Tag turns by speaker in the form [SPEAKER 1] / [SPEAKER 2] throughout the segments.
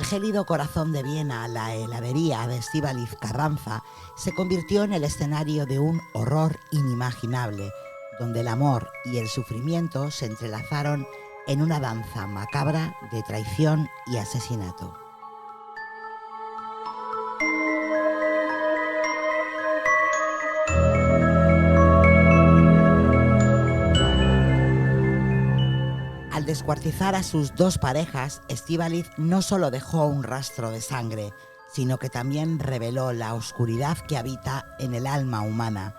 [SPEAKER 1] gélido corazón de Viena, la heladería de Estíbaliz Carranza se convirtió en el escenario de un horror inimaginable, donde el amor y el sufrimiento se entrelazaron en una danza macabra de traición y asesinato. Al descuartizar a sus dos parejas, Estíbaliz no solo dejó un rastro de sangre, sino que también reveló la oscuridad que habita en el alma humana,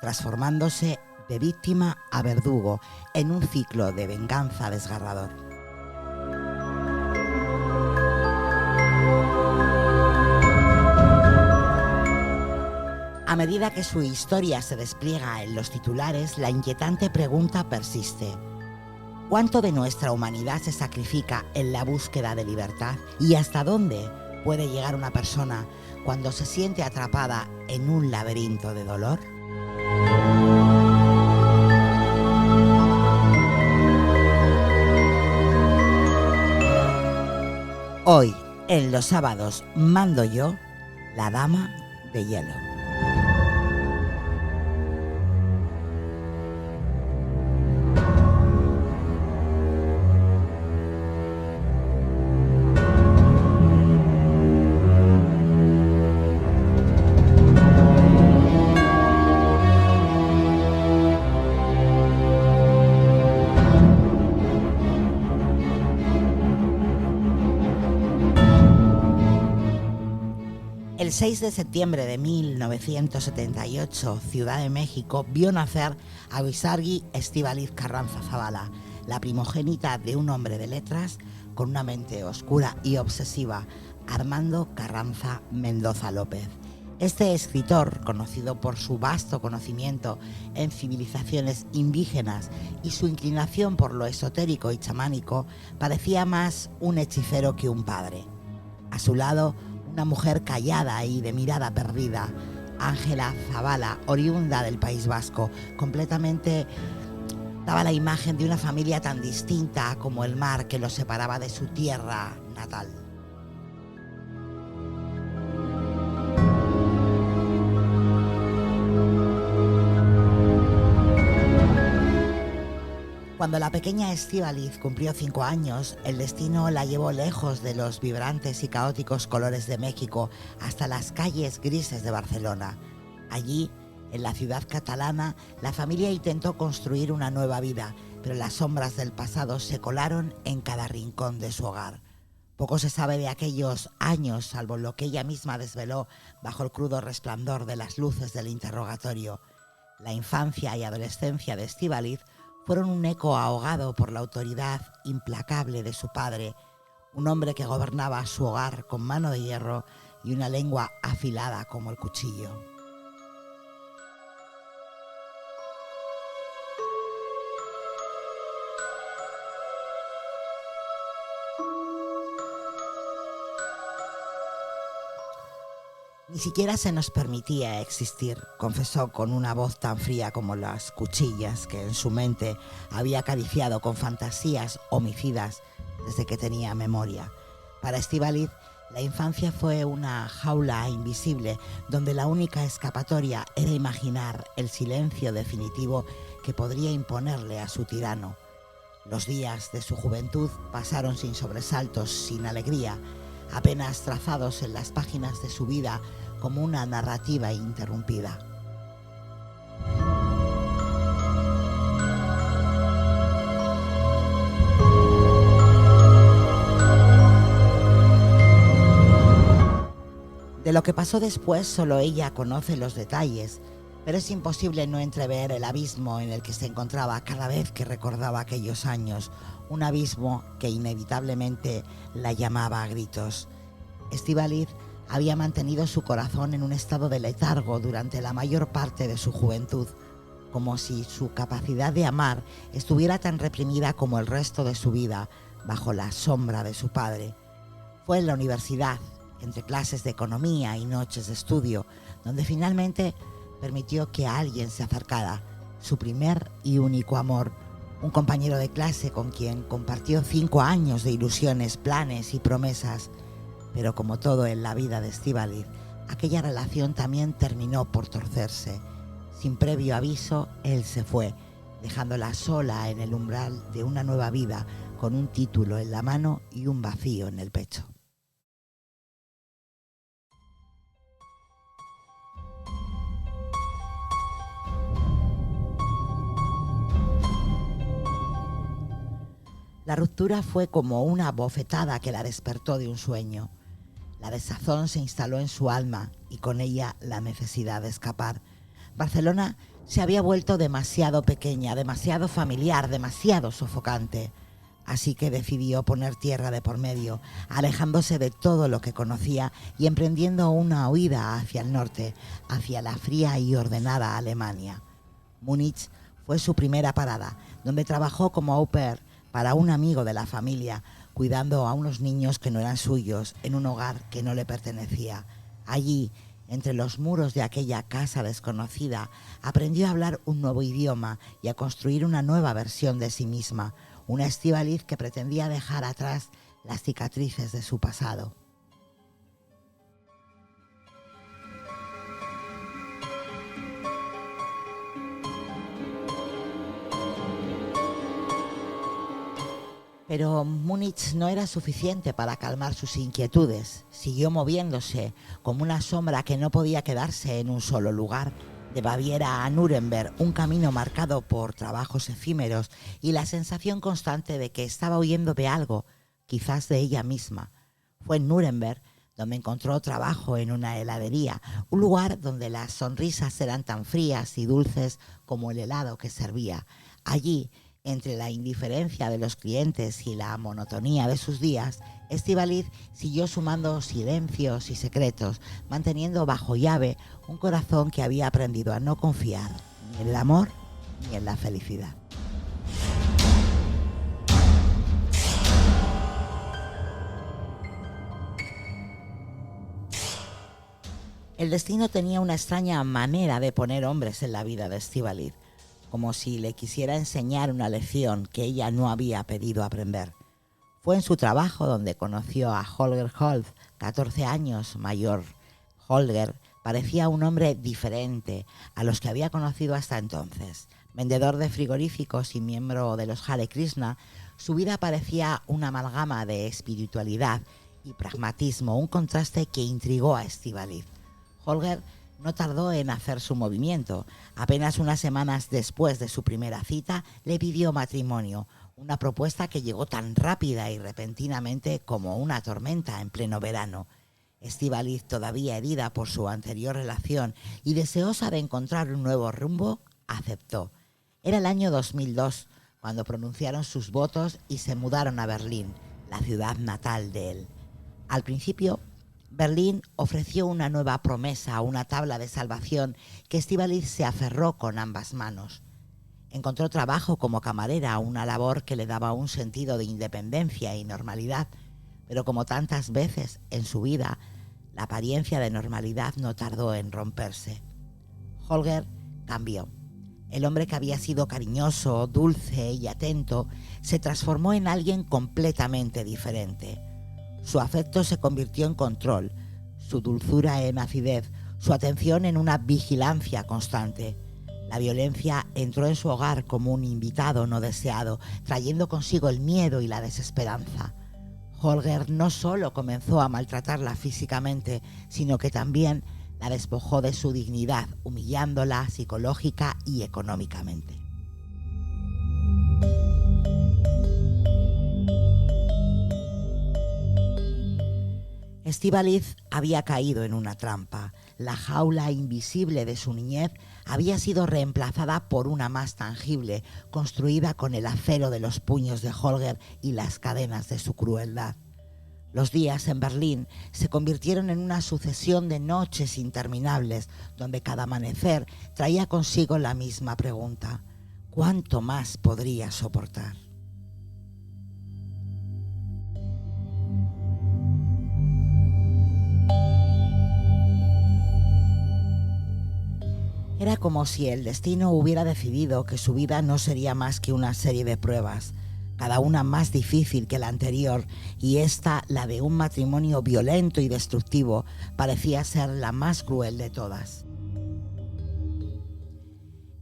[SPEAKER 1] transformándose de víctima a verdugo en un ciclo de venganza desgarrador. A medida que su historia se despliega en los titulares, la inquietante pregunta persiste: ¿cuánto de nuestra humanidad se sacrifica en la búsqueda de libertad? ¿Y hasta dónde puede llegar una persona cuando se siente atrapada en un laberinto de dolor? Hoy, en Los Sábados Mando Yo, la Dama de Hielo. El 6 de septiembre de 1978, Ciudad de México vio nacer a Bizargui Estíbaliz Carranza Zavala, la primogénita de un hombre de letras con una mente oscura y obsesiva, Armando Carranza Mendoza López. Este escritor, conocido por su vasto conocimiento en civilizaciones indígenas y su inclinación por lo esotérico y chamánico, parecía más un hechicero que un padre. A su lado, una mujer callada y de mirada perdida, Ángela Zavala, oriunda del País Vasco, completamente daba la imagen de una familia tan distinta como el mar que los separaba de su tierra natal. Cuando la pequeña Estíbaliz cumplió 5 años, el destino la llevó lejos de los vibrantes y caóticos colores de México hasta las calles grises de Barcelona. Allí, en la ciudad catalana, la familia intentó construir una nueva vida, pero las sombras del pasado se colaron en cada rincón de su hogar. Poco se sabe de aquellos años, salvo lo que ella misma desveló bajo el crudo resplandor de las luces del interrogatorio. La infancia y adolescencia de Estíbaliz fueron un eco ahogado por la autoridad implacable de su padre, un hombre que gobernaba su hogar con mano de hierro y una lengua afilada como el cuchillo. Ni siquiera se nos permitía existir, confesó con una voz tan fría como las cuchillas que en su mente había acariciado con fantasías homicidas desde que tenía memoria. Para Estíbaliz, la infancia fue una jaula invisible donde la única escapatoria era imaginar el silencio definitivo que podría imponerle a su tirano. Los días de su juventud pasaron sin sobresaltos, sin alegría, apenas trazados en las páginas de su vida como una narrativa interrumpida. De lo que pasó después, solo ella conoce los detalles, pero es imposible no entrever el abismo en el que se encontraba cada vez que recordaba aquellos años, un abismo que inevitablemente la llamaba a gritos. Estíbaliz había mantenido su corazón en un estado de letargo durante la mayor parte de su juventud, como si su capacidad de amar estuviera tan reprimida como el resto de su vida, bajo la sombra de su padre. Fue en la universidad, entre clases de economía y noches de estudio, donde finalmente permitió que alguien se acercara, su primer y único amor, un compañero de clase con quien compartió 5 años de ilusiones, planes y promesas. Pero como todo en la vida de Estíbaliz, aquella relación también terminó por torcerse. Sin previo aviso, él se fue, dejándola sola en el umbral de una nueva vida, con un título en la mano y un vacío en el pecho. La ruptura fue como una bofetada que la despertó de un sueño. La desazón se instaló en su alma y con ella la necesidad de escapar. Barcelona se había vuelto demasiado pequeña, demasiado familiar, demasiado sofocante. Así que decidió poner tierra de por medio, alejándose de todo lo que conocía y emprendiendo una huida hacia el norte, hacia la fría y ordenada Alemania. Múnich fue su primera parada, donde trabajó como au pair para un amigo de la familia, cuidando a unos niños que no eran suyos en un hogar que no le pertenecía. Allí, entre los muros de aquella casa desconocida, aprendió a hablar un nuevo idioma y a construir una nueva versión de sí misma, una Estíbaliz que pretendía dejar atrás las cicatrices de su pasado. Pero Múnich no era suficiente para calmar sus inquietudes. Siguió moviéndose como una sombra que no podía quedarse en un solo lugar. De Baviera a Nuremberg, un camino marcado por trabajos efímeros y la sensación constante de que estaba huyendo de algo, quizás de ella misma. Fue en Nuremberg donde encontró trabajo en una heladería, un lugar donde las sonrisas eran tan frías y dulces como el helado que servía. Allí, entre la indiferencia de los clientes y la monotonía de sus días, Estíbaliz siguió sumando silencios y secretos, manteniendo bajo llave un corazón que había aprendido a no confiar ni en el amor ni en la felicidad. El destino tenía una extraña manera de poner hombres en la vida de Estíbaliz, como si le quisiera enseñar una lección que ella no había pedido aprender. Fue en su trabajo donde conoció a Holger Holz, 14 años mayor. Holger parecía un hombre diferente a los que había conocido hasta entonces. Vendedor de frigoríficos y miembro de los Hare Krishna, su vida parecía una amalgama de espiritualidad y pragmatismo, un contraste que intrigó a Estíbaliz. Holger no tardó en hacer su movimiento. Apenas unas semanas después de su primera cita, le pidió matrimonio, una propuesta que llegó tan rápida y repentinamente como una tormenta en pleno verano. Estíbaliz, todavía herida por su anterior relación y deseosa de encontrar un nuevo rumbo, aceptó. Era el año 2002, cuando pronunciaron sus votos y se mudaron a Berlín, la ciudad natal de él. Al principio, Berlín ofreció una nueva promesa, una tabla de salvación que Estíbaliz se aferró con ambas manos. Encontró trabajo como camarera, una labor que le daba un sentido de independencia y normalidad, pero como tantas veces en su vida, la apariencia de normalidad no tardó en romperse. Holger cambió. El hombre que había sido cariñoso, dulce y atento se transformó en alguien completamente diferente. Su afecto se convirtió en control, su dulzura en acidez, su atención en una vigilancia constante. La violencia entró en su hogar como un invitado no deseado, trayendo consigo el miedo y la desesperanza. Holger no solo comenzó a maltratarla físicamente, sino que también la despojó de su dignidad, humillándola psicológica y económicamente. Estíbaliz había caído en una trampa. La jaula invisible de su niñez había sido reemplazada por una más tangible, construida con el acero de los puños de Holger y las cadenas de su crueldad. Los días en Berlín se convirtieron en una sucesión de noches interminables, donde cada amanecer traía consigo la misma pregunta: ¿cuánto más podría soportar? como si el destino hubiera decidido que su vida no sería más que una serie de pruebas. cada una más difícil que la anterior, y esta, la de un matrimonio violento y destructivo, parecía ser la más cruel de todas.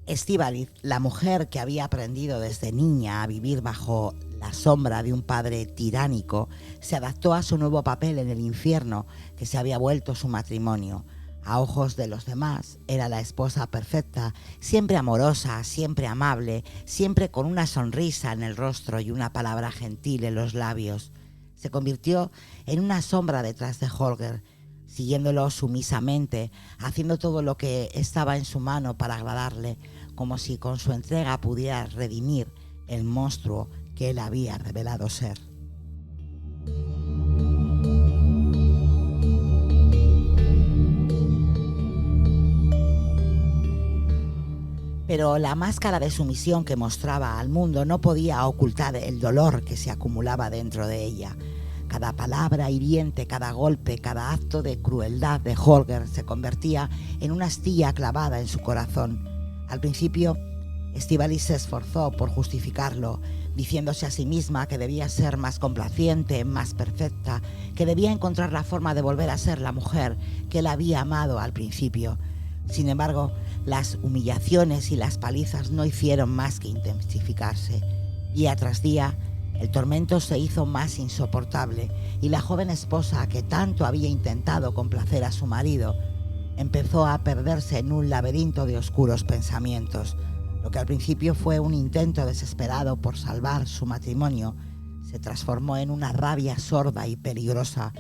[SPEAKER 1] Estíbaliz, la mujer que había aprendido desde niña a vivir bajo la sombra de un padre tiránico, se adaptó a su nuevo papel en el infierno que se había vuelto su matrimonio. A ojos de los demás, era la esposa perfecta, siempre amorosa, siempre amable, siempre con una sonrisa en el rostro y una palabra gentil en los labios. Se convirtió en una sombra detrás de Holger, siguiéndolo sumisamente, haciendo todo lo que estaba en su mano para agradarle, como si con su entrega pudiera redimir el monstruo que él había revelado ser. Pero la máscara de sumisión que mostraba al mundo no podía ocultar el dolor que se acumulaba dentro de ella. Cada palabra hiriente, cada golpe, cada acto de crueldad de Holger se convertía en una astilla clavada en su corazón. Al principio, Estíbaliz se esforzó por justificarlo, diciéndose a sí misma que debía ser más complaciente, más perfecta, que debía encontrar la forma de volver a ser la mujer que él había amado al principio. Sin embargo, las humillaciones y las palizas no hicieron más que intensificarse. Día tras día, el tormento se hizo más insoportable y la joven esposa que tanto había intentado complacer a su marido empezó a perderse en un laberinto de oscuros pensamientos. Lo que al principio fue un intento desesperado por salvar su matrimonio se transformó en una rabia sorda y peligrosa.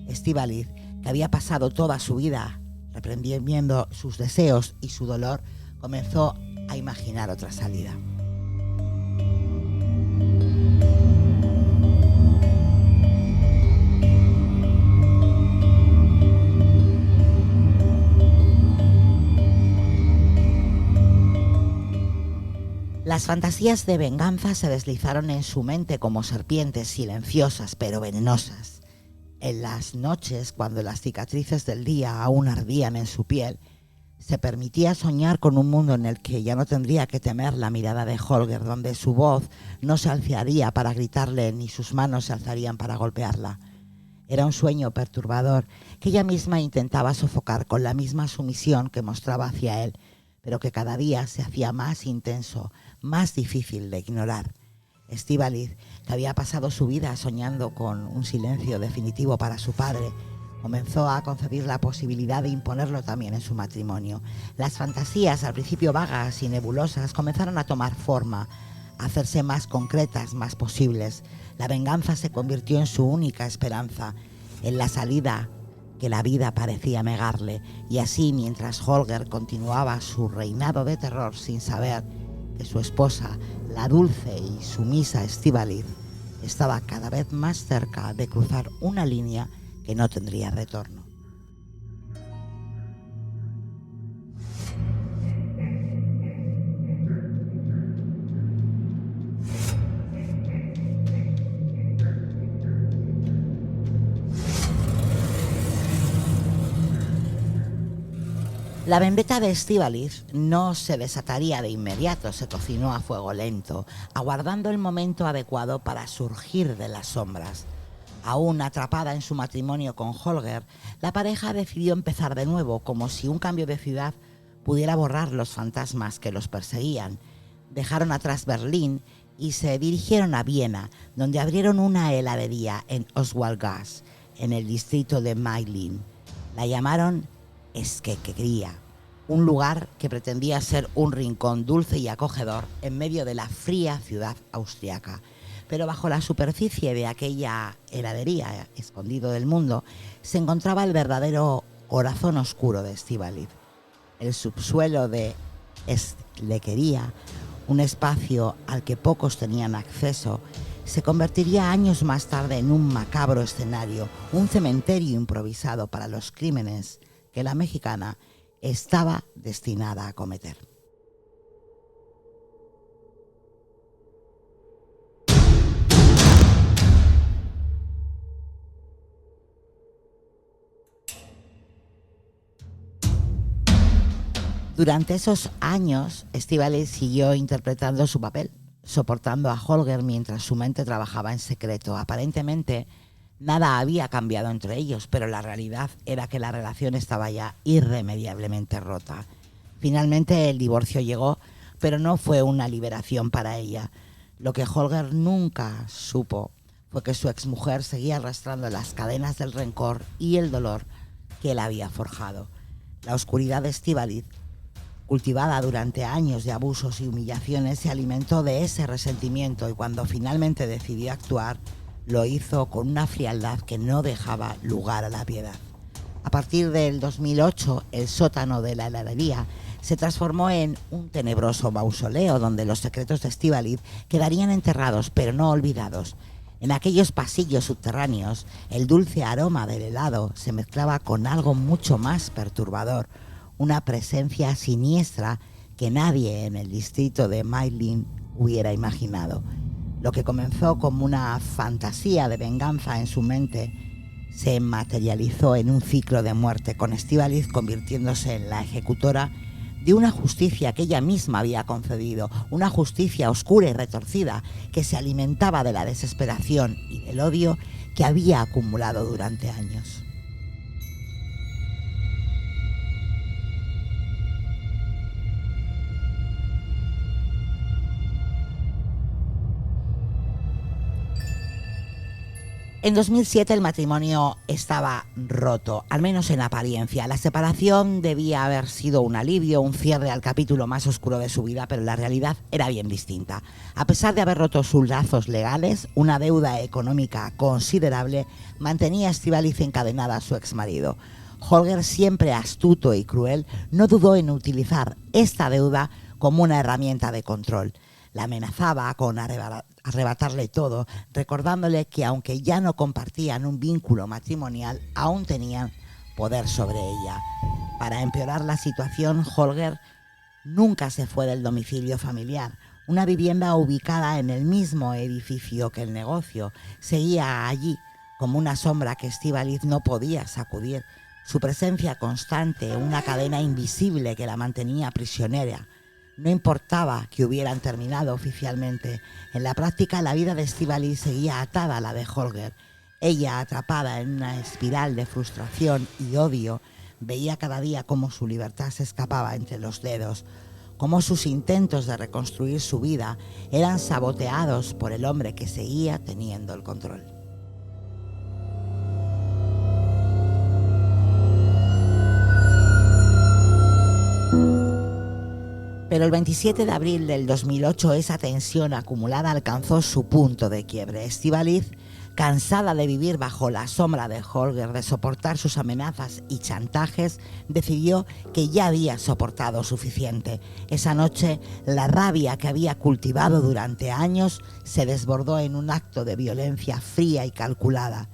[SPEAKER 1] Estíbaliz, que había pasado toda su vida reprendiendo sus deseos y su dolor, comenzó a imaginar otra salida. Las fantasías de venganza se deslizaron en su mente como serpientes silenciosas pero venenosas. En las noches, cuando las cicatrices del día aún ardían en su piel, se permitía soñar con un mundo en el que ya no tendría que temer la mirada de Holger, donde su voz no se alzaría para gritarle ni sus manos se alzarían para golpearla. Era un sueño perturbador que ella misma intentaba sofocar con la misma sumisión que mostraba hacia él, pero que cada día se hacía más intenso, más difícil de ignorar. Estíbaliz, que había pasado su vida soñando con un silencio definitivo para su padre, comenzó a concebir la posibilidad de imponerlo también en su matrimonio. Las fantasías, al principio vagas y nebulosas, comenzaron a tomar forma, a hacerse más concretas, más posibles. La venganza se convirtió en su única esperanza, en la salida que la vida parecía negarle, y así, mientras Holger continuaba su reinado de terror sin saber que su esposa, la dulce y sumisa Estíbaliz, estaba cada vez más cerca de cruzar una línea que no tendría retorno. La vendetta de Estíbaliz no se desataría de inmediato, se cocinó a fuego lento, aguardando el momento adecuado para surgir de las sombras. Aún atrapada en su matrimonio con Holger, la pareja decidió empezar de nuevo, como si un cambio de ciudad pudiera borrar los fantasmas que los perseguían. Dejaron atrás Berlín y se dirigieron a Viena, donde abrieron una heladería en Oswaldgasse, en el distrito de Meilin. La llamaron Esquequería, un lugar que pretendía ser un rincón dulce y acogedor en medio de la fría ciudad austriaca. Pero bajo la superficie de aquella heladería, escondido del mundo, se encontraba el verdadero corazón oscuro de Estíbaliz. El subsuelo de Esquequería, un espacio al que pocos tenían acceso, se convertiría años más tarde en un macabro escenario, un cementerio improvisado para los crímenes que la mexicana estaba destinada a cometer. Durante esos años, Estíbaliz siguió interpretando su papel, soportando a Holger mientras su mente trabajaba en secreto. Aparentemente, nada había cambiado entre ellos, pero la realidad era que la relación estaba ya irremediablemente rota. Finalmente el divorcio llegó, pero no fue una liberación para ella. Lo que Holger nunca supo fue que su exmujer seguía arrastrando las cadenas del rencor y el dolor que él había forjado. La oscuridad de Estíbaliz, cultivada durante años de abusos y humillaciones, se alimentó de ese resentimiento y cuando finalmente decidió actuar, lo hizo con una frialdad que no dejaba lugar a la piedad. A partir del 2008, el sótano de la heladería se transformó en un tenebroso mausoleo donde los secretos de Estíbaliz quedarían enterrados pero no olvidados. En aquellos pasillos subterráneos, el dulce aroma del helado se mezclaba con algo mucho más perturbador, una presencia siniestra que nadie en el distrito de Mailin hubiera imaginado. Lo que comenzó como una fantasía de venganza en su mente se materializó en un ciclo de muerte, con Estíbaliz convirtiéndose en la ejecutora de una justicia que ella misma había concedido, una justicia oscura y retorcida que se alimentaba de la desesperación y del odio que había acumulado durante años. En 2007 el matrimonio estaba roto, al menos en apariencia. La separación debía haber sido un alivio, un cierre al capítulo más oscuro de su vida, pero la realidad era bien distinta. A pesar de haber roto sus lazos legales, una deuda económica considerable mantenía a Estíbaliz encadenada a su exmarido. Holger, siempre astuto y cruel, no dudó en utilizar esta deuda como una herramienta de control. La amenazaba con arrebatarle todo, recordándole que aunque ya no compartían un vínculo matrimonial, aún tenían poder sobre ella. Para empeorar la situación, Holger nunca se fue del domicilio familiar. Una vivienda ubicada en el mismo edificio que el negocio seguía allí como una sombra que Estíbaliz no podía sacudir. Su presencia constante, una cadena invisible que la mantenía prisionera. No importaba que hubieran terminado oficialmente. En la práctica, la vida de Estíbaliz seguía atada a la de Holger. Ella, atrapada en una espiral de frustración y odio, veía cada día cómo su libertad se escapaba entre los dedos, cómo sus intentos de reconstruir su vida eran saboteados por el hombre que seguía teniendo el control. Pero el 27 de abril del 2008 esa tensión acumulada alcanzó su punto de quiebre. Estíbaliz, cansada de vivir bajo la sombra de Holger, de soportar sus amenazas y chantajes, decidió que ya había soportado suficiente. Esa noche, la rabia que había cultivado durante años se desbordó en un acto de violencia fría y calculada.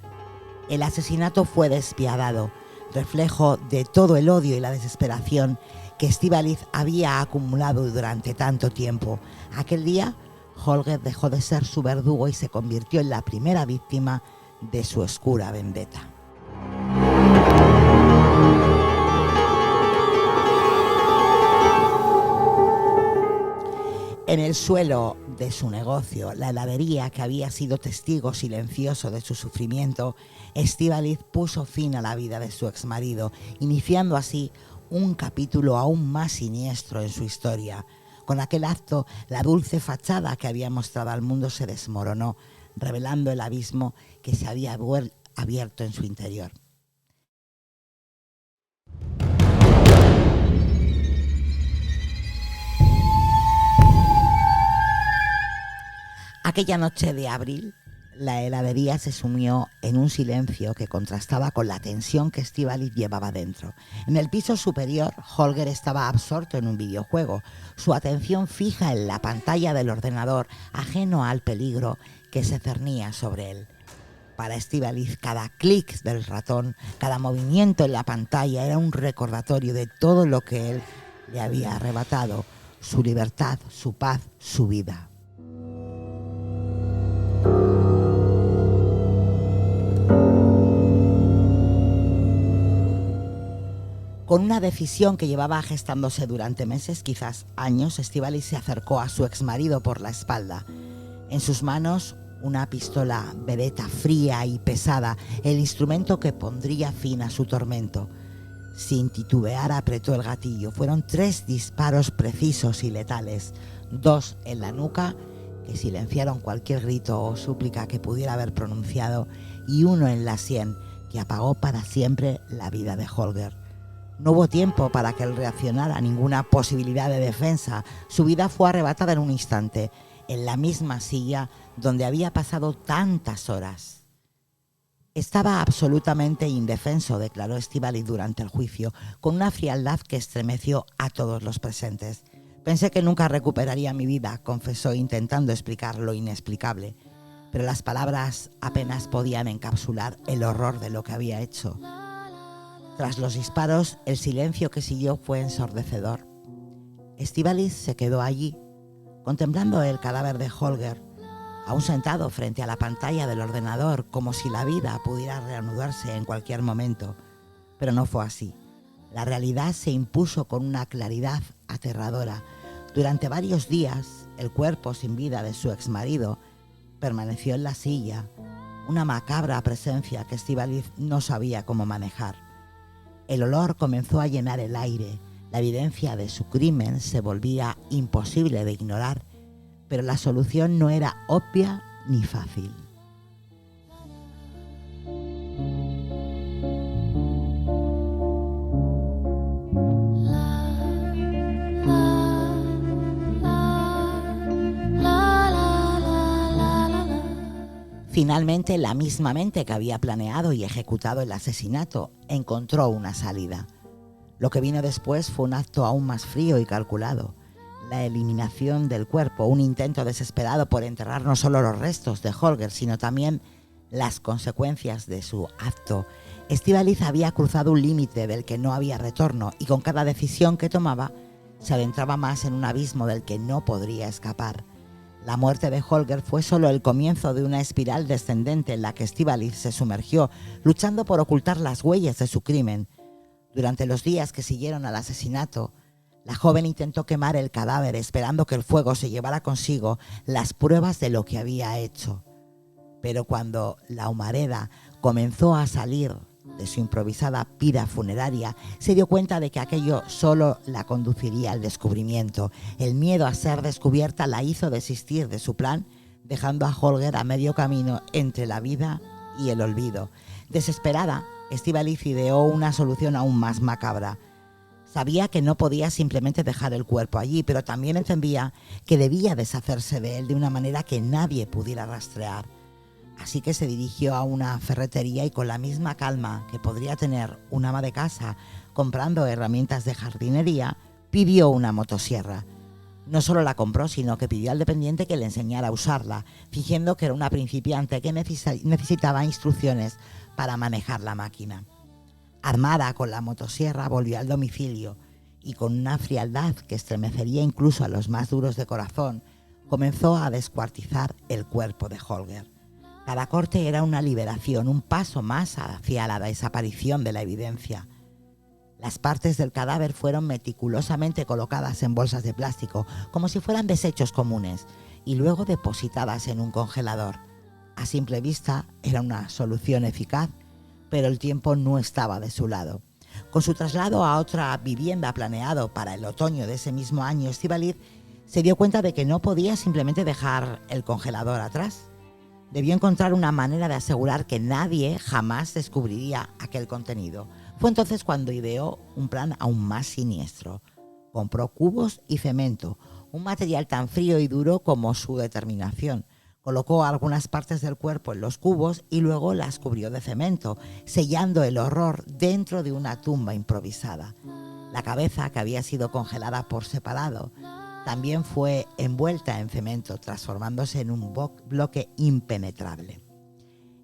[SPEAKER 1] El asesinato fue despiadado, reflejo de todo el odio y la desesperación que Estíbaliz había acumulado durante tanto tiempo. Aquel día, Holger dejó de ser su verdugo y se convirtió en la primera víctima de su oscura vendetta. En el suelo de su negocio, la heladería que había sido testigo silencioso de su sufrimiento, Estíbaliz puso fin a la vida de su exmarido, iniciando así un capítulo aún más siniestro en su historia. Con aquel acto, la dulce fachada que había mostrado al mundo se desmoronó, revelando el abismo que se había abierto en su interior. Aquella noche de abril, la heladería se sumió en un silencio que contrastaba con la tensión que Estíbaliz llevaba dentro. En el piso superior, Holger estaba absorto en un videojuego, su atención fija en la pantalla del ordenador, ajeno al peligro que se cernía sobre él. Para Estíbaliz, cada clic del ratón, cada movimiento en la pantalla era un recordatorio de todo lo que él le había arrebatado, su libertad, su paz, su vida. Con Con una decisión que llevaba gestándose durante meses, quizás años, Estíbaliz se acercó a su exmarido por la espalda. En sus manos, una pistola Beretta fría y pesada, el instrumento que pondría fin a su tormento. Sin titubear apretó el gatillo. Fueron 3 disparos precisos y letales, 2 en la nuca, que silenciaron cualquier grito o súplica que pudiera haber pronunciado, y 1 en la sien, que apagó para siempre la vida de Holger. No hubo tiempo para que él reaccionara a ninguna posibilidad de defensa. Su vida fue arrebatada en un instante, en la misma silla donde había pasado tantas horas. Estaba absolutamente indefenso, declaró Estíbaliz durante el juicio, con una frialdad que estremeció a todos los presentes. Pensé que nunca recuperaría mi vida, confesó, intentando explicar lo inexplicable, pero las palabras apenas podían encapsular el horror de lo que había hecho. Tras los disparos, el silencio que siguió fue ensordecedor. Estíbaliz se quedó allí, contemplando el cadáver de Holger, aún sentado frente a la pantalla del ordenador, como si la vida pudiera reanudarse en cualquier momento. Pero no fue así. La realidad se impuso con una claridad aterradora. Durante varios días, el cuerpo sin vida de su exmarido permaneció en la silla, una macabra presencia que Estíbaliz no sabía cómo manejar. El olor comenzó a llenar el aire. La evidencia de su crimen se volvía imposible de ignorar, pero la solución no era obvia ni fácil. Finalmente, la misma mente que había planeado y ejecutado el asesinato encontró una salida. Lo que vino después fue un acto aún más frío y calculado. La eliminación del cuerpo, un intento desesperado por enterrar no solo los restos de Holger, sino también las consecuencias de su acto. Estíbaliz había cruzado un límite del que no había retorno y con cada decisión que tomaba se adentraba más en un abismo del que no podría escapar. La muerte de Holger fue solo el comienzo de una espiral descendente en la que Estíbaliz se sumergió, luchando por ocultar las huellas de su crimen. Durante los días que siguieron al asesinato, la joven intentó quemar el cadáver, esperando que el fuego se llevara consigo las pruebas de lo que había hecho. Pero cuando la humareda comenzó a salir de su improvisada pira funeraria, se dio cuenta de que aquello solo la conduciría al descubrimiento. El miedo a ser descubierta la hizo desistir de su plan, dejando a Holger a medio camino entre la vida y el olvido. Desesperada, Estíbaliz ideó una solución aún más macabra. Sabía que no podía simplemente dejar el cuerpo allí, pero también entendía que debía deshacerse de él de una manera que nadie pudiera rastrear. Así que se dirigió a una ferretería y, con la misma calma que podría tener un ama de casa comprando herramientas de jardinería, pidió una motosierra. No solo la compró, sino que pidió al dependiente que le enseñara a usarla, fingiendo que era una principiante que necesitaba instrucciones para manejar la máquina. Armada con la motosierra, volvió al domicilio y, con una frialdad que estremecería incluso a los más duros de corazón, comenzó a descuartizar el cuerpo de Holger. Cada corte era una liberación, un paso más hacia la desaparición de la evidencia. Las partes del cadáver fueron meticulosamente colocadas en bolsas de plástico, como si fueran desechos comunes, y luego depositadas en un congelador. A simple vista era una solución eficaz, pero el tiempo no estaba de su lado. Con su traslado a otra vivienda planeado para el otoño de ese mismo año, Estíbaliz se dio cuenta de que no podía simplemente dejar el congelador atrás. Debió encontrar una manera de asegurar que nadie jamás descubriría aquel contenido. Fue entonces cuando ideó un plan aún más siniestro. Compró cubos y cemento, un material tan frío y duro como su determinación. Colocó algunas partes del cuerpo en los cubos y luego las cubrió de cemento, sellando el horror dentro de una tumba improvisada. La cabeza, que había sido congelada por separado, también fue envuelta en cemento, transformándose en un bloque impenetrable.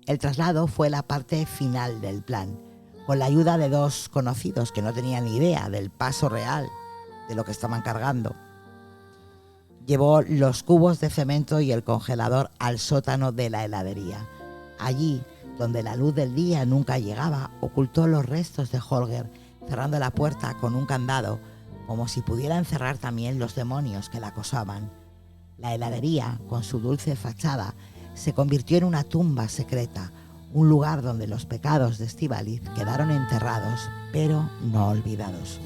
[SPEAKER 1] El traslado fue la parte final del plan. Con la ayuda de 2 conocidos que no tenían ni idea del paso real de lo que estaban cargando, llevó los cubos de cemento y el congelador al sótano de la heladería. Allí, donde la luz del día nunca llegaba, ocultó los restos de Holger, cerrando la puerta con un candado, como si pudiera encerrar también los demonios que la acosaban. La heladería, con su dulce fachada, se convirtió en una tumba secreta, un lugar donde los pecados de Estíbaliz quedaron enterrados, pero no olvidados.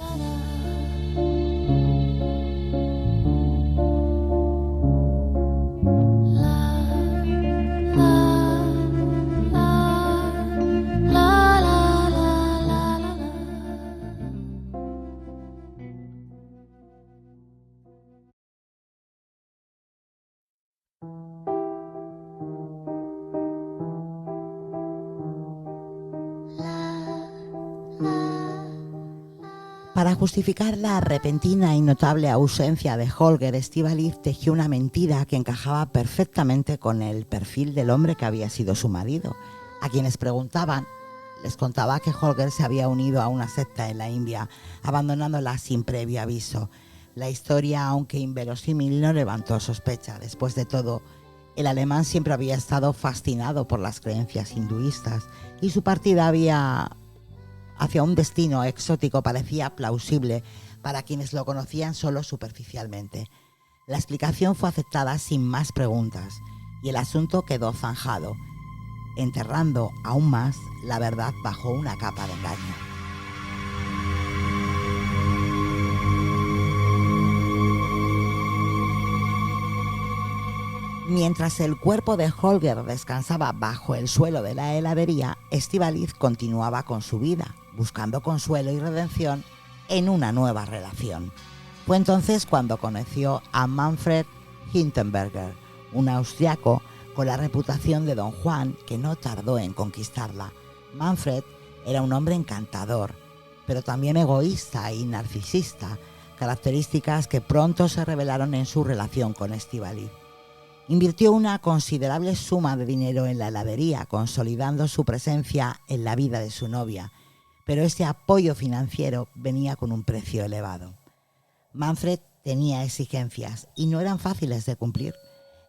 [SPEAKER 1] Para justificar la repentina y notable ausencia de Holger, Estíbaliz tejió una mentira que encajaba perfectamente con el perfil del hombre que había sido su marido. A quienes preguntaban, les contaba que Holger se había unido a una secta en la India, abandonándola sin previo aviso. La historia, aunque inverosímil, no levantó sospecha. Después de todo, el alemán siempre había estado fascinado por las creencias hinduistas y su partida hacia un destino exótico parecía plausible para quienes lo conocían solo superficialmente. La explicación fue aceptada sin más preguntas y el asunto quedó zanjado, enterrando aún más la verdad bajo una capa de engaño. Mientras el cuerpo de Holger descansaba bajo el suelo de la heladería, Estíbaliz continuaba con su vida, buscando consuelo y redención en una nueva relación. Fue entonces cuando conoció a Manfred Hindenberger, un austriaco con la reputación de Don Juan que no tardó en conquistarla. Manfred era un hombre encantador, pero también egoísta y narcisista, características que pronto se revelaron en su relación con Estíbaliz. Invirtió una considerable suma de dinero en la heladería, consolidando su presencia en la vida de su novia, pero este apoyo financiero venía con un precio elevado. Manfred tenía exigencias y no eran fáciles de cumplir.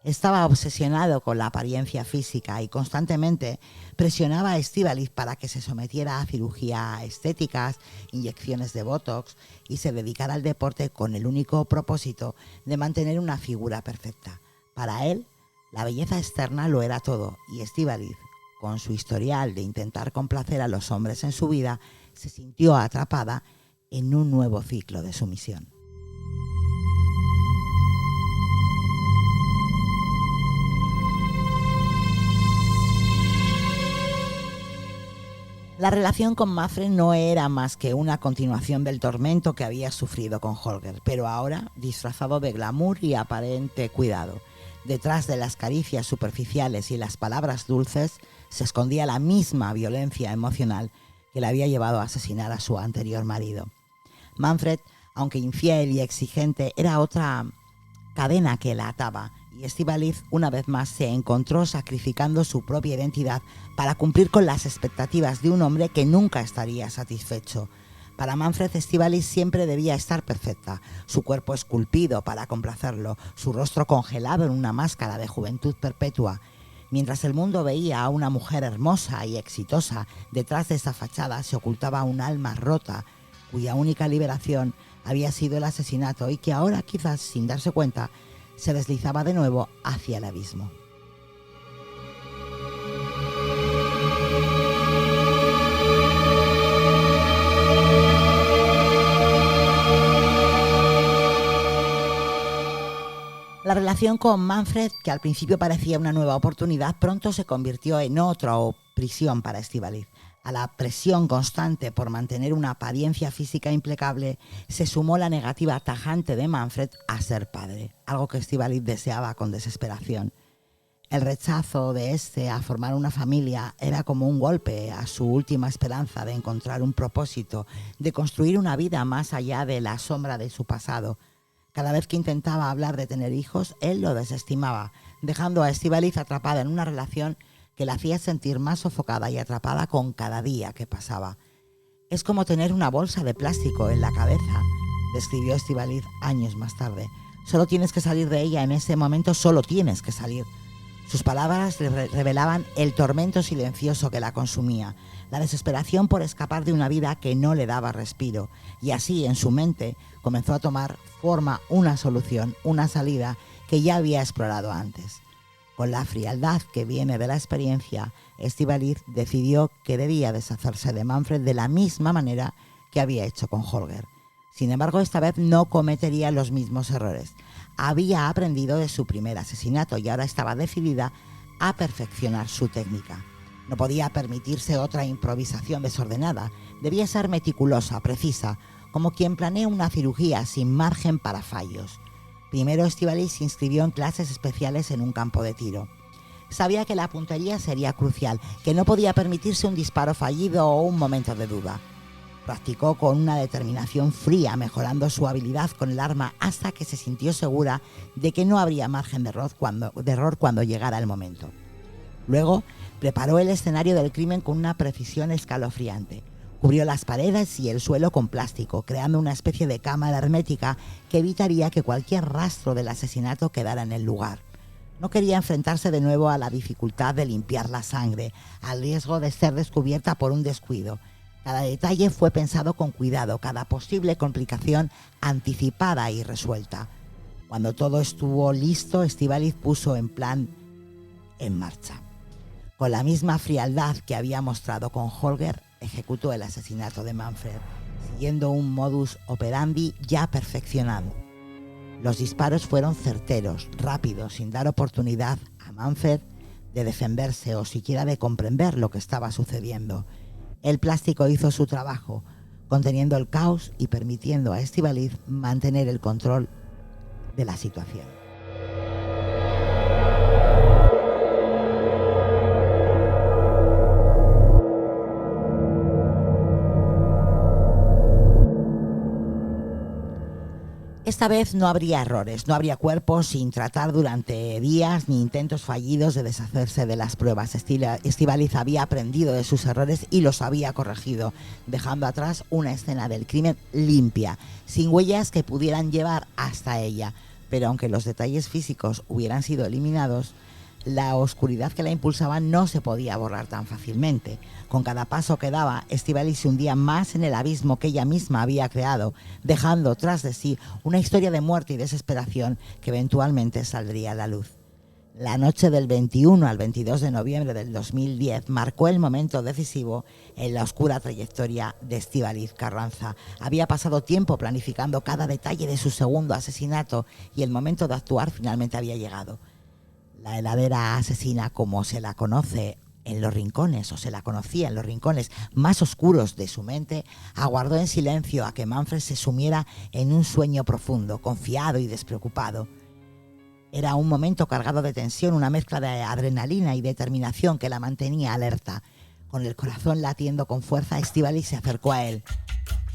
[SPEAKER 1] Estaba obsesionado con la apariencia física y constantemente presionaba a Estíbaliz para que se sometiera a cirugía estéticas, inyecciones de botox y se dedicara al deporte con el único propósito de mantener una figura perfecta. Para él, la belleza externa lo era todo y Estíbaliz, con su historial de intentar complacer a los hombres en su vida, se sintió atrapada en un nuevo ciclo de sumisión. La relación con Manfred no era más que una continuación del tormento que había sufrido con Holger, pero ahora disfrazado de glamour y aparente cuidado. Detrás de las caricias superficiales y las palabras dulces se escondía la misma violencia emocional que le había llevado a asesinar a su anterior marido. Manfred, aunque infiel y exigente, era otra cadena que la ataba, y Estíbaliz una vez más se encontró sacrificando su propia identidad para cumplir con las expectativas de un hombre que nunca estaría satisfecho. Para Manfred, Estíbaliz siempre debía estar perfecta, su cuerpo esculpido para complacerlo, su rostro congelado en una máscara de juventud perpetua. Mientras el mundo veía a una mujer hermosa y exitosa, detrás de esa fachada se ocultaba un alma rota, cuya única liberación había sido el asesinato y que ahora, quizás sin darse cuenta, se deslizaba de nuevo hacia el abismo. La relación con Manfred, que al principio parecía una nueva oportunidad, pronto se convirtió en otra prisión para Estíbaliz. A la presión constante por mantener una apariencia física impecable se sumó la negativa tajante de Manfred a ser padre, algo que Estíbaliz deseaba con desesperación. El rechazo de este a formar una familia era como un golpe a su última esperanza de encontrar un propósito, de construir una vida más allá de la sombra de su pasado. Cada vez que intentaba hablar de tener hijos, él lo desestimaba, dejando a Estíbaliz atrapada en una relación que la hacía sentir más sofocada y atrapada con cada día que pasaba. Es como tener una bolsa de plástico en la cabeza, describió Estíbaliz años más tarde. Solo tienes que salir de ella en ese momento, solo tienes que salir. Sus palabras revelaban el tormento silencioso que la consumía, la desesperación por escapar de una vida que no le daba respiro, y así en su mente comenzó a tomar forma una solución, una salida que ya había explorado antes. Con la frialdad que viene de la experiencia, Estíbaliz decidió que debía deshacerse de Manfred de la misma manera que había hecho con Holger. Sin embargo, esta vez no cometería los mismos errores. Había aprendido de su primer asesinato y ahora estaba decidida a perfeccionar su técnica. No podía permitirse otra improvisación desordenada. Debía ser meticulosa, precisa, como quien planea una cirugía sin margen para fallos. Primero, Estíbaliz se inscribió en clases especiales en un campo de tiro. Sabía que la puntería sería crucial, que no podía permitirse un disparo fallido o un momento de duda. Practicó con una determinación fría, mejorando su habilidad con el arma hasta que se sintió segura de que no habría margen de error cuando llegara el momento. Luego, preparó el escenario del crimen con una precisión escalofriante. Cubrió las paredes y el suelo con plástico, creando una especie de cámara hermética que evitaría que cualquier rastro del asesinato quedara en el lugar. No quería enfrentarse de nuevo a la dificultad de limpiar la sangre, al riesgo de ser descubierta por un descuido. Cada detalle fue pensado con cuidado, cada posible complicación anticipada y resuelta. Cuando todo estuvo listo, Estíbaliz puso en plan en marcha. Con la misma frialdad que había mostrado con Holger, ejecutó el asesinato de Manfred, siguiendo un modus operandi ya perfeccionado. Los disparos fueron certeros, rápidos, sin dar oportunidad a Manfred de defenderse o siquiera de comprender lo que estaba sucediendo. El plástico hizo su trabajo, conteniendo el caos y permitiendo a Estíbaliz mantener el control de la situación. Esta vez no habría errores, no habría cuerpos sin tratar durante días ni intentos fallidos de deshacerse de las pruebas. Estíbaliz había aprendido de sus errores y los había corregido, dejando atrás una escena del crimen limpia, sin huellas que pudieran llevar hasta ella. Pero aunque los detalles físicos hubieran sido eliminados, la oscuridad que la impulsaba no se podía borrar tan fácilmente. Con cada paso que daba, Estíbaliz se hundía más en el abismo que ella misma había creado, dejando tras de sí una historia de muerte y desesperación que eventualmente saldría a la luz. La noche del 21 al 22 de noviembre del 2010 marcó el momento decisivo en la oscura trayectoria de Estíbaliz Carranza. Había pasado tiempo planificando cada detalle de su segundo asesinato y el momento de actuar finalmente había llegado. La heladera asesina, como se la conoce en los rincones, o se la conocía en los rincones más oscuros de su mente, aguardó en silencio a que Manfred se sumiera en un sueño profundo, confiado y despreocupado. Era un momento cargado de tensión, una mezcla de adrenalina y determinación que la mantenía alerta. Con el corazón latiendo con fuerza, Estíbaliz se acercó a él.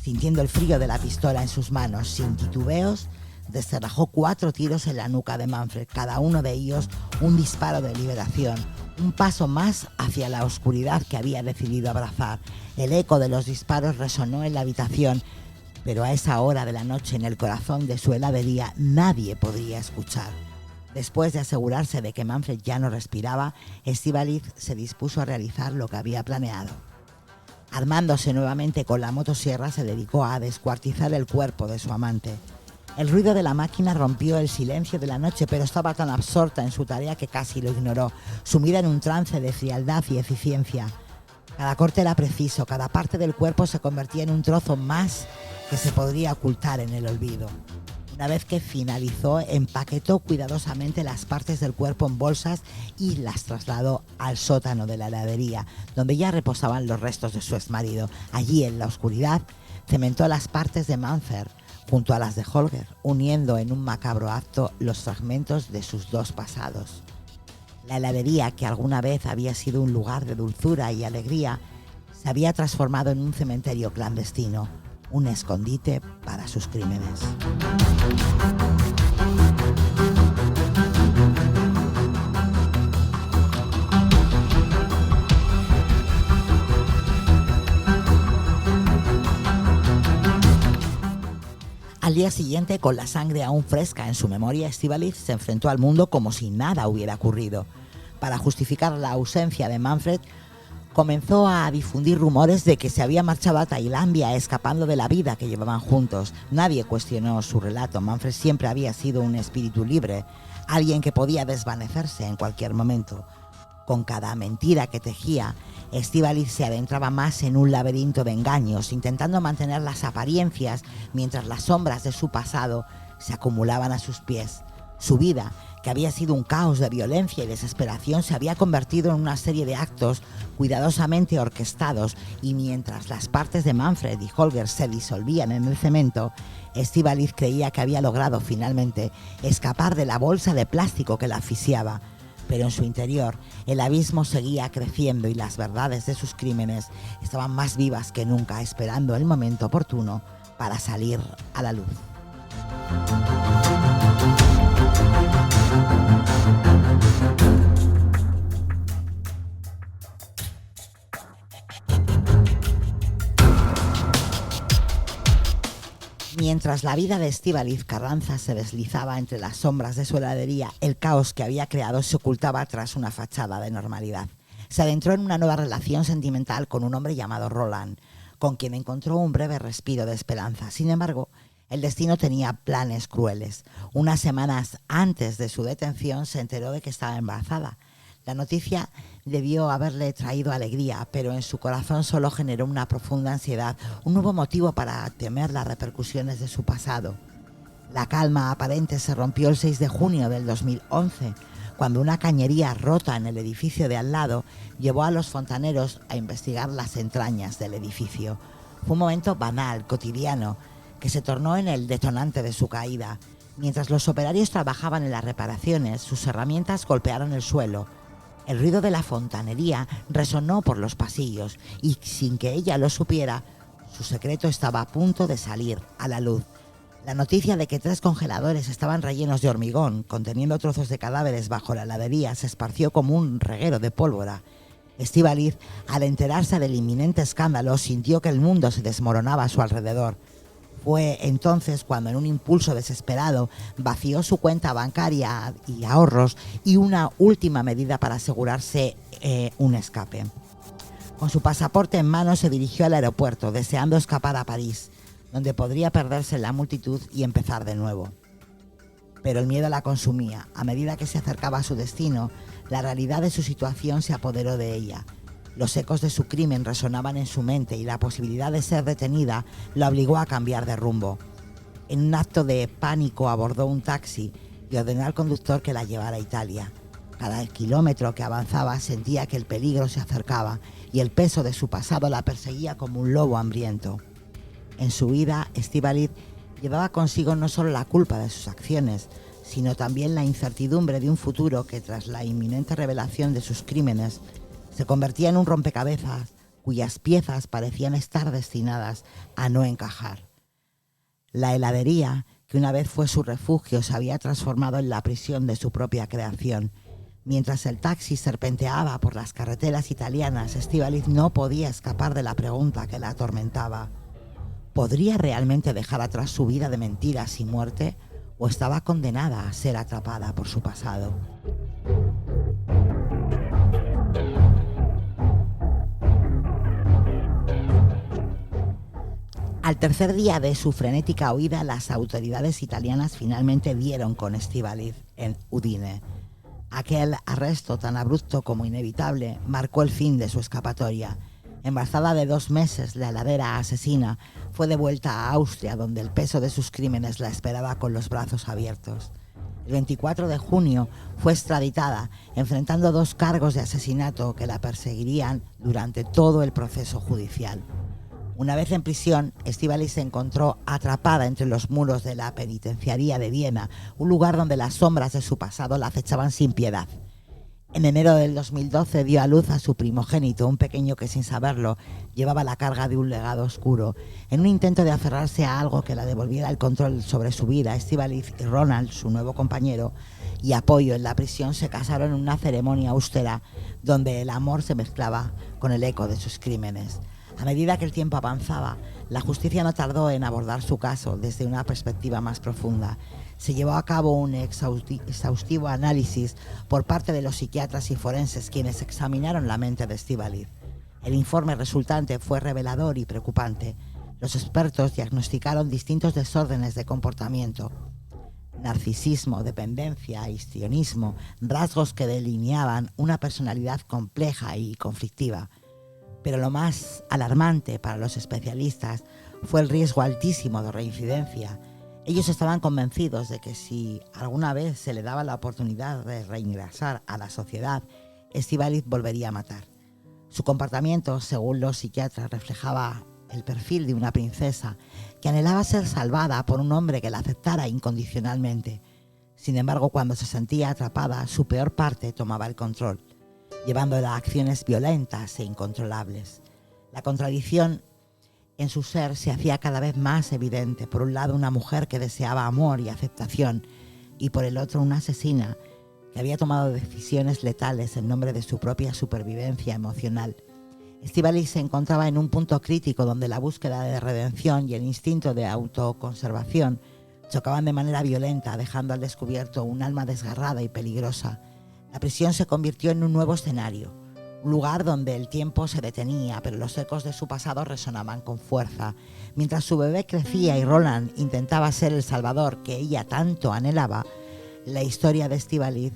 [SPEAKER 1] Sintiendo el frío de la pistola en sus manos, sin titubeos, descerrajó 4 tiros en la nuca de Manfred, cada uno de ellos un disparo de liberación, un paso más hacia la oscuridad que había decidido abrazar. El eco de los disparos resonó en la habitación, pero a esa hora de la noche, en el corazón de su heladería, nadie podría escuchar. Después de asegurarse de que Manfred ya no respiraba, Estíbaliz se dispuso a realizar lo que había planeado. Armándose nuevamente con la motosierra, se dedicó a descuartizar el cuerpo de su amante. El ruido de la máquina rompió el silencio de la noche, pero estaba tan absorta en su tarea que casi lo ignoró, sumida en un trance de frialdad y eficiencia. Cada corte era preciso, cada parte del cuerpo se convertía en un trozo más que se podría ocultar en el olvido. Una vez que finalizó, empaquetó cuidadosamente las partes del cuerpo en bolsas y las trasladó al sótano de la heladería, donde ya reposaban los restos de su exmarido. Allí, en la oscuridad, cementó las partes de Manfred junto a las de Holger, uniendo en un macabro acto los fragmentos de sus dos pasados. La heladería, que alguna vez había sido un lugar de dulzura y alegría, se había transformado en un cementerio clandestino, un escondite para sus crímenes. Al día siguiente, con la sangre aún fresca en su memoria, Estíbaliz se enfrentó al mundo como si nada hubiera ocurrido. Para justificar la ausencia de Manfred, comenzó a difundir rumores de que se había marchado a Tailandia escapando de la vida que llevaban juntos. Nadie cuestionó su relato. Manfred siempre había sido un espíritu libre, alguien que podía desvanecerse en cualquier momento. Con cada mentira que tejía, Estíbaliz se adentraba más en un laberinto de engaños, intentando mantener las apariencias mientras las sombras de su pasado se acumulaban a sus pies. Su vida, que había sido un caos de violencia y desesperación, se había convertido en una serie de actos cuidadosamente orquestados, y mientras las partes de Manfred y Holger se disolvían en el cemento, Estíbaliz creía que había logrado finalmente escapar de la bolsa de plástico que la asfixiaba. Pero en su interior el abismo seguía creciendo y las verdades de sus crímenes estaban más vivas que nunca, esperando el momento oportuno para salir a la luz. Mientras la vida de Estíbaliz Carranza se deslizaba entre las sombras de su heladería, el caos que había creado se ocultaba tras una fachada de normalidad. Se adentró en una nueva relación sentimental con un hombre llamado Roland, con quien encontró un breve respiro de esperanza. Sin embargo, el destino tenía planes crueles. Unas semanas antes de su detención se enteró de que estaba embarazada. La noticia debió haberle traído alegría, pero en su corazón solo generó una profunda ansiedad, un nuevo motivo para temer las repercusiones de su pasado. La calma aparente se rompió el 6 de junio del 2011, cuando una cañería rota en el edificio de al lado llevó a los fontaneros a investigar las entrañas del edificio. Fue un momento banal, cotidiano, que se tornó en el detonante de su caída. Mientras los operarios trabajaban en las reparaciones, sus herramientas golpearon el suelo. El ruido de la fontanería resonó por los pasillos y, sin que ella lo supiera, su secreto estaba a punto de salir a la luz. La noticia de que 3 congeladores estaban rellenos de hormigón, conteniendo trozos de cadáveres bajo la heladería, se esparció como un reguero de pólvora. Estíbaliz, al enterarse del inminente escándalo, sintió que el mundo se desmoronaba a su alrededor. Fue entonces cuando, en un impulso desesperado, vació su cuenta bancaria y ahorros y una última medida para asegurarse un escape. Con su pasaporte en mano se dirigió al aeropuerto, deseando escapar a París, donde podría perderse en la multitud y empezar de nuevo. Pero el miedo la consumía. A medida que se acercaba a su destino, la realidad de su situación se apoderó de ella. Los ecos de su crimen resonaban en su mente y la posibilidad de ser detenida la obligó a cambiar de rumbo. En un acto de pánico abordó un taxi y ordenó al conductor que la llevara a Italia. Cada kilómetro que avanzaba sentía que el peligro se acercaba y el peso de su pasado la perseguía como un lobo hambriento. En su vida, Estíbaliz llevaba consigo no solo la culpa de sus acciones, sino también la incertidumbre de un futuro que, tras la inminente revelación de sus crímenes, se convertía en un rompecabezas cuyas piezas parecían estar destinadas a no encajar. La heladería, que una vez fue su refugio, se había transformado en la prisión de su propia creación. Mientras el taxi serpenteaba por las carreteras italianas, Estíbaliz no podía escapar de la pregunta que la atormentaba. ¿Podría realmente dejar atrás su vida de mentiras y muerte, o estaba condenada a ser atrapada por su pasado? Al tercer día de su frenética huida, las autoridades italianas finalmente dieron con Estíbaliz en Udine. Aquel arresto, tan abrupto como inevitable, marcó el fin de su escapatoria. Embarazada de 2 meses, la heladera asesina fue devuelta a Austria, donde el peso de sus crímenes la esperaba con los brazos abiertos. El 24 de junio fue extraditada, enfrentando 2 cargos de asesinato que la perseguirían durante todo el proceso judicial. Una vez en prisión, Estíbaliz se encontró atrapada entre los muros de la penitenciaría de Viena, un lugar donde las sombras de su pasado la acechaban sin piedad. En enero del 2012 dio a luz a su primogénito, un pequeño que, sin saberlo, llevaba la carga de un legado oscuro. En un intento de aferrarse a algo que la devolviera el control sobre su vida, Estíbaliz y Ronald, su nuevo compañero y apoyo en la prisión, se casaron en una ceremonia austera donde el amor se mezclaba con el eco de sus crímenes. A medida que el tiempo avanzaba, la justicia no tardó en abordar su caso desde una perspectiva más profunda. Se llevó a cabo un exhaustivo análisis por parte de los psiquiatras y forenses quienes examinaron la mente de Estíbaliz. El informe resultante fue revelador y preocupante. Los expertos diagnosticaron distintos desórdenes de comportamiento: narcisismo, dependencia, histrionismo, rasgos que delineaban una personalidad compleja y conflictiva. Pero lo más alarmante para los especialistas fue el riesgo altísimo de reincidencia. Ellos estaban convencidos de que si alguna vez se le daba la oportunidad de reingresar a la sociedad, Estíbaliz volvería a matar. Su comportamiento, según los psiquiatras, reflejaba el perfil de una princesa que anhelaba ser salvada por un hombre que la aceptara incondicionalmente. Sin embargo, cuando se sentía atrapada, su peor parte tomaba el control, llevándola a acciones violentas e incontrolables. La contradicción en su ser se hacía cada vez más evidente. Por un lado, una mujer que deseaba amor y aceptación, y por el otro, una asesina que había tomado decisiones letales en nombre de su propia supervivencia emocional. Estíbaliz se encontraba en un punto crítico donde la búsqueda de redención y el instinto de autoconservación chocaban de manera violenta, dejando al descubierto un alma desgarrada y peligrosa. La prisión se convirtió en un nuevo escenario, un lugar donde el tiempo se detenía, pero los ecos de su pasado resonaban con fuerza. Mientras su bebé crecía y Roland intentaba ser el salvador que ella tanto anhelaba, la historia de Estíbaliz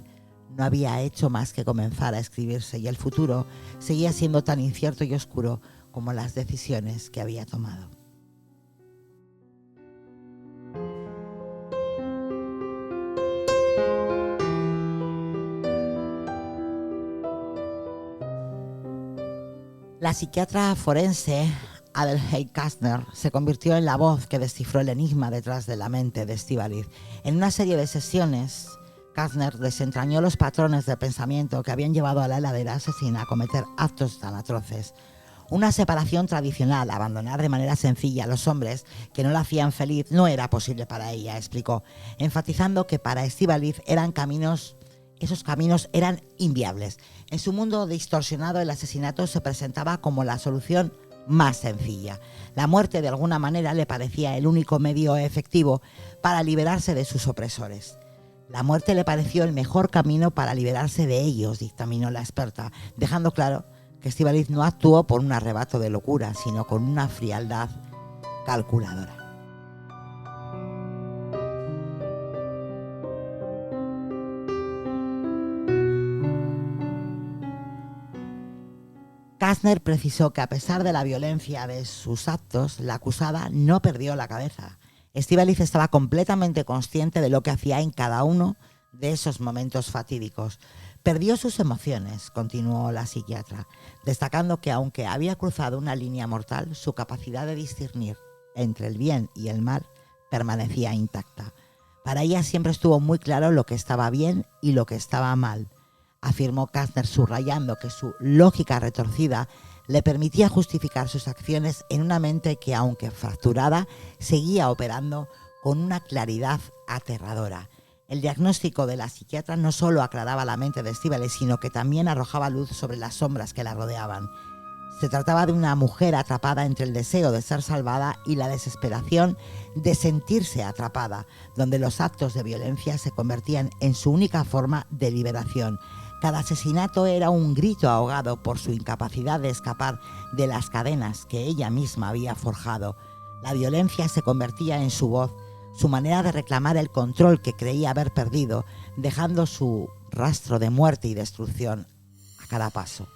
[SPEAKER 1] no había hecho más que comenzar a escribirse y el futuro seguía siendo tan incierto y oscuro como las decisiones que había tomado. La psiquiatra forense Adelheid Kastner se convirtió en la voz que descifró el enigma detrás de la mente de Estíbaliz. En una serie de sesiones, Kastner desentrañó los patrones de pensamiento que habían llevado a la heladera asesina a cometer actos tan atroces. Una separación tradicional, abandonar de manera sencilla a los hombres que no la hacían feliz, no era posible para ella, explicó, enfatizando que para Estíbaliz esos caminos eran inviables. En su mundo distorsionado, el asesinato se presentaba como la solución más sencilla. La muerte, de alguna manera, le parecía el único medio efectivo para liberarse de sus opresores. La muerte le pareció el mejor camino para liberarse de ellos, dictaminó la experta, dejando claro que Estíbaliz no actuó por un arrebato de locura, sino con una frialdad calculadora. Kastner precisó que a pesar de la violencia de sus actos, la acusada no perdió la cabeza. Estíbaliz estaba completamente consciente de lo que hacía en cada uno de esos momentos fatídicos. Perdió sus emociones, continuó la psiquiatra, destacando que aunque había cruzado una línea mortal, su capacidad de discernir entre el bien y el mal permanecía intacta. Para ella siempre estuvo muy claro lo que estaba bien y lo que estaba mal, afirmó Kastner, subrayando que su lógica retorcida le permitía justificar sus acciones en una mente que, aunque fracturada, seguía operando con una claridad aterradora. El diagnóstico de la psiquiatra no solo aclaraba la mente de Estíbaliz, sino que también arrojaba luz sobre las sombras que la rodeaban. Se trataba de una mujer atrapada entre el deseo de ser salvada y la desesperación de sentirse atrapada, donde los actos de violencia se convertían en su única forma de liberación. Cada asesinato era un grito ahogado por su incapacidad de escapar de las cadenas que ella misma había forjado. La violencia se convertía en su voz, su manera de reclamar el control que creía haber perdido, dejando su rastro de muerte y destrucción a cada paso.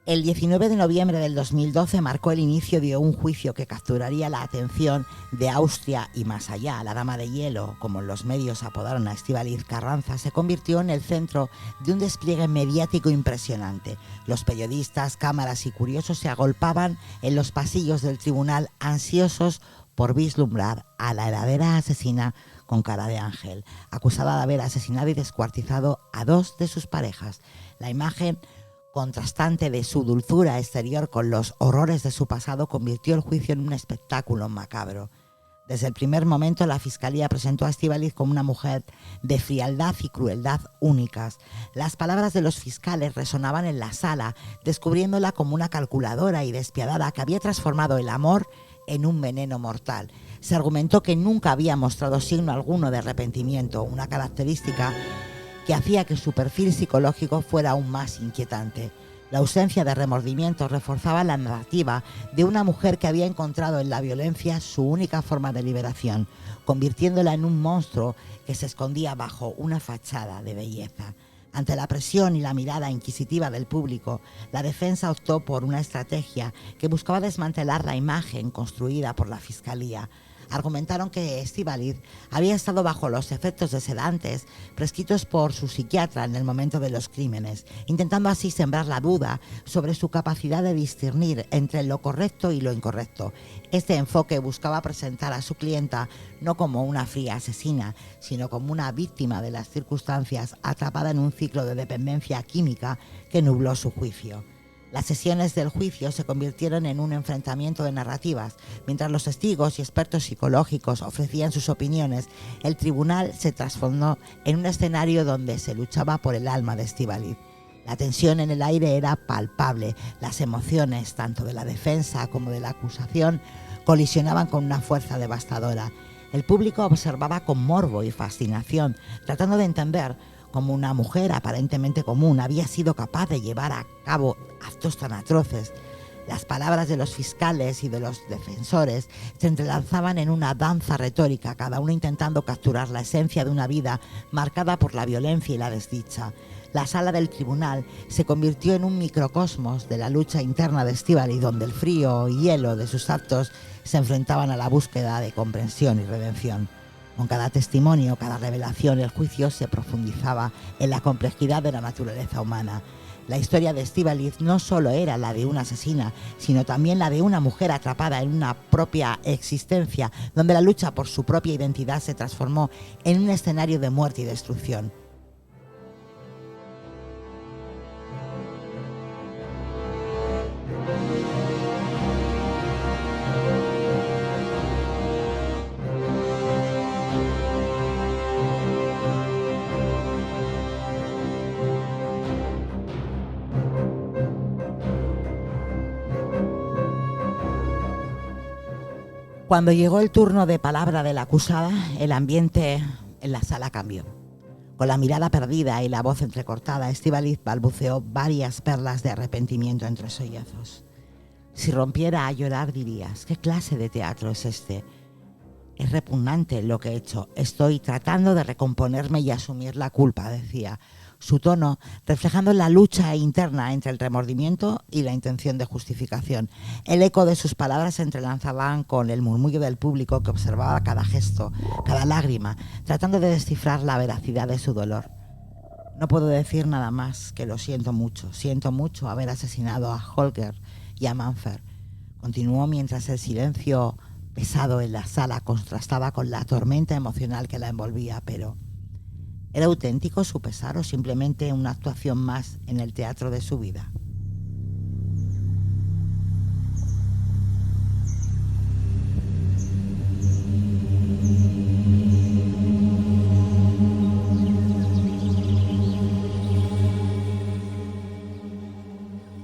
[SPEAKER 1] El 19 de noviembre del 2012 marcó el inicio de un juicio que capturaría la atención de Austria y más allá. La Dama de Hielo, como los medios apodaron a Estíbaliz Carranza, se convirtió en el centro de un despliegue mediático impresionante. Los periodistas, cámaras y curiosos se agolpaban en los pasillos del tribunal, ansiosos por vislumbrar a la heredera asesina con cara de ángel, acusada de haber asesinado y descuartizado a dos de sus parejas. La imagen contrastante de su dulzura exterior con los horrores de su pasado convirtió el juicio en un espectáculo macabro. Desde el primer momento, la Fiscalía presentó a Estíbaliz como una mujer de frialdad y crueldad únicas. Las palabras de los fiscales resonaban en la sala, descubriéndola como una calculadora y despiadada que había transformado el amor en un veneno mortal. Se argumentó que nunca había mostrado signo alguno de arrepentimiento, una característica que hacía que su perfil psicológico fuera aún más inquietante. La ausencia de remordimiento reforzaba la narrativa de una mujer que había encontrado en la violencia su única forma de liberación, convirtiéndola en un monstruo que se escondía bajo una fachada de belleza. Ante la presión y la mirada inquisitiva del público, la defensa optó por una estrategia que buscaba desmantelar la imagen construida por la Fiscalía. Argumentaron que Estíbaliz había estado bajo los efectos de sedantes prescritos por su psiquiatra en el momento de los crímenes, intentando así sembrar la duda sobre su capacidad de discernir entre lo correcto y lo incorrecto. Este enfoque buscaba presentar a su clienta no como una fría asesina, sino como una víctima de las circunstancias atrapada en un ciclo de dependencia química que nubló su juicio. Las sesiones del juicio se convirtieron en un enfrentamiento de narrativas. Mientras los testigos y expertos psicológicos ofrecían sus opiniones, el tribunal se transformó en un escenario donde se luchaba por el alma de Estíbaliz. La tensión en el aire era palpable. Las emociones, tanto de la defensa como de la acusación, colisionaban con una fuerza devastadora. El público observaba con morbo y fascinación, tratando de entender cómo una mujer aparentemente común había sido capaz de llevar a cabo actos tan atroces. Las palabras de los fiscales y de los defensores se entrelazaban en una danza retórica, cada uno intentando capturar la esencia de una vida marcada por la violencia y la desdicha. La sala del tribunal se convirtió en un microcosmos de la lucha interna de Estíbaliz, donde el frío y hielo de sus actos se enfrentaban a la búsqueda de comprensión y redención. Con cada testimonio, cada revelación, el juicio se profundizaba en la complejidad de la naturaleza humana. La historia de Estíbaliz no solo era la de una asesina, sino también la de una mujer atrapada en una propia existencia, donde la lucha por su propia identidad se transformó en un escenario de muerte y destrucción. Cuando llegó el turno de palabra de la acusada, el ambiente en la sala cambió. Con la mirada perdida y la voz entrecortada, Estíbaliz balbuceó varias perlas de arrepentimiento entre sollozos. Si rompiera a llorar dirías, ¿qué clase de teatro es este? Es repugnante lo que he hecho. Estoy tratando de recomponerme y asumir la culpa, decía. Su tono reflejando la lucha interna entre el remordimiento y la intención de justificación. El eco de sus palabras se entrelazaban con el murmullo del público que observaba cada gesto, cada lágrima, tratando de descifrar la veracidad de su dolor. No puedo decir nada más que lo siento mucho haber asesinado a Holger y a Manfred. Continuó mientras el silencio pesado en la sala contrastaba con la tormenta emocional que la envolvía, pero ¿era auténtico su pesar o simplemente una actuación más en el teatro de su vida?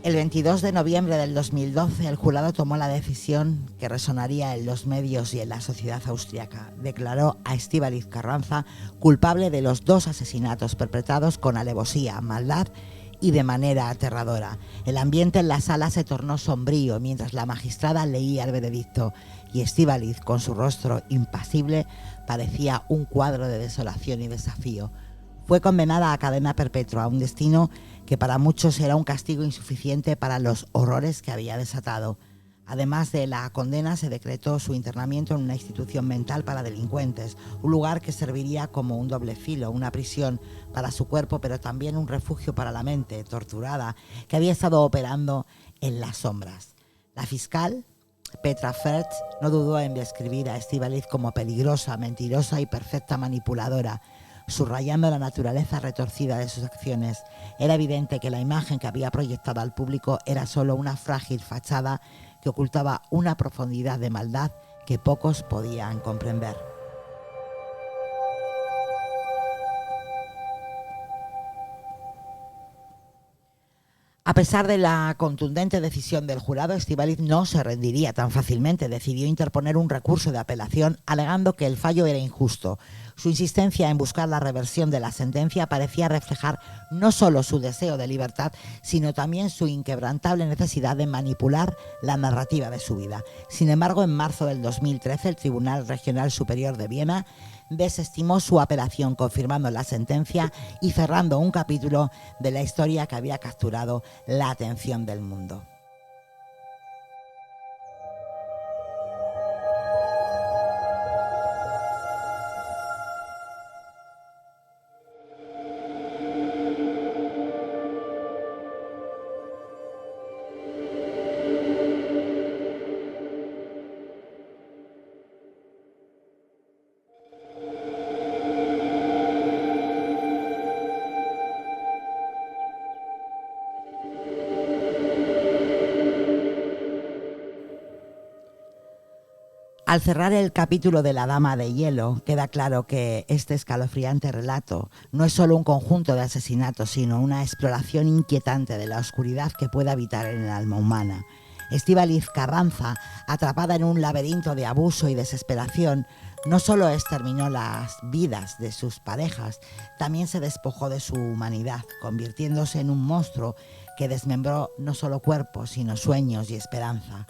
[SPEAKER 1] El 22 de noviembre del 2012, el jurado tomó la decisión que resonaría en los medios y en la sociedad austriaca. Declaró a Estíbaliz Carranza culpable de los 2 asesinatos perpetrados con alevosía, maldad y de manera aterradora. El ambiente en la sala se tornó sombrío mientras la magistrada leía el veredicto y Estíbaliz, con su rostro impasible, parecía un cuadro de desolación y desafío. Fue condenada a cadena perpetua, a un destino que para muchos era un castigo insuficiente para los horrores que había desatado. Además de la condena, se decretó su internamiento en una institución mental para delincuentes, un lugar que serviría como un doble filo, una prisión para su cuerpo, pero también un refugio para la mente, torturada, que había estado operando en las sombras. La fiscal, Petra Fertz, no dudó en describir a Estíbaliz como peligrosa, mentirosa y perfecta manipuladora, subrayando la naturaleza retorcida de sus acciones. Era evidente que la imagen que había proyectado al público era solo una frágil fachada que ocultaba una profundidad de maldad que pocos podían comprender. A pesar de la contundente decisión del jurado, Estíbaliz no se rendiría tan fácilmente. Decidió interponer un recurso de apelación alegando que el fallo era injusto. Su insistencia en buscar la reversión de la sentencia parecía reflejar no solo su deseo de libertad, sino también su inquebrantable necesidad de manipular la narrativa de su vida. Sin embargo, en marzo del 2013, el Tribunal Regional Superior de Viena desestimó su apelación, confirmando la sentencia y cerrando un capítulo de la historia que había capturado la atención del mundo. Al cerrar el capítulo de La Dama de Hielo, queda claro que este escalofriante relato no es solo un conjunto de asesinatos, sino una exploración inquietante de la oscuridad que puede habitar en el alma humana. Estíbaliz Carranza, atrapada en un laberinto de abuso y desesperación, no solo exterminó las vidas de sus parejas, también se despojó de su humanidad, convirtiéndose en un monstruo que desmembró no solo cuerpos, sino sueños y esperanza.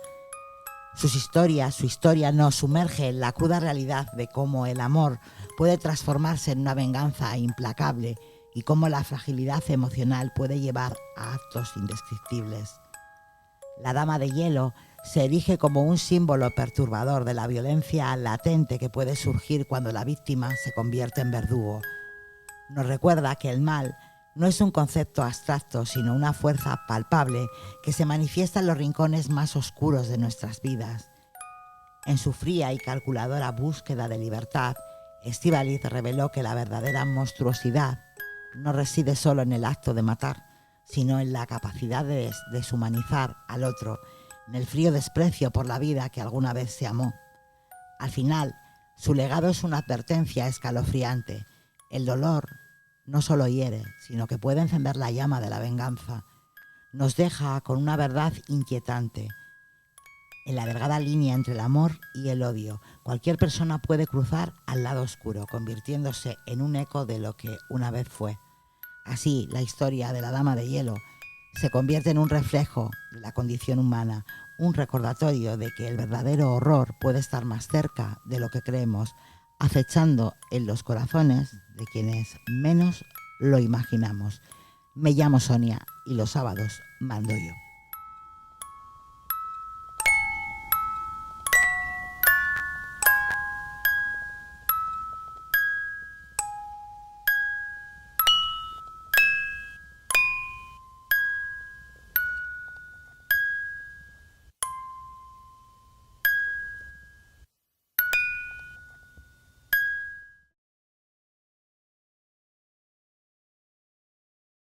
[SPEAKER 1] Su historia nos sumerge en la cruda realidad de cómo el amor puede transformarse en una venganza implacable y cómo la fragilidad emocional puede llevar a actos indescriptibles. La Dama de Hielo se erige como un símbolo perturbador de la violencia latente que puede surgir cuando la víctima se convierte en verdugo. Nos recuerda que el mal no es un concepto abstracto, sino una fuerza palpable que se manifiesta en los rincones más oscuros de nuestras vidas. En su fría y calculadora búsqueda de libertad, Estíbaliz reveló que la verdadera monstruosidad no reside solo en el acto de matar, sino en la capacidad de deshumanizar al otro, en el frío desprecio por la vida que alguna vez se amó. Al final, su legado es una advertencia escalofriante. El dolor no solo hiere, sino que puede encender la llama de la venganza. Nos deja con una verdad inquietante. En la delgada línea entre el amor y el odio, cualquier persona puede cruzar al lado oscuro, convirtiéndose en un eco de lo que una vez fue. Así, la historia de la Dama de Hielo se convierte en un reflejo de la condición humana, un recordatorio de que el verdadero horror puede estar más cerca de lo que creemos, acechando en los corazones de quienes menos lo imaginamos. Me llamo Sonia y los sábados mando yo.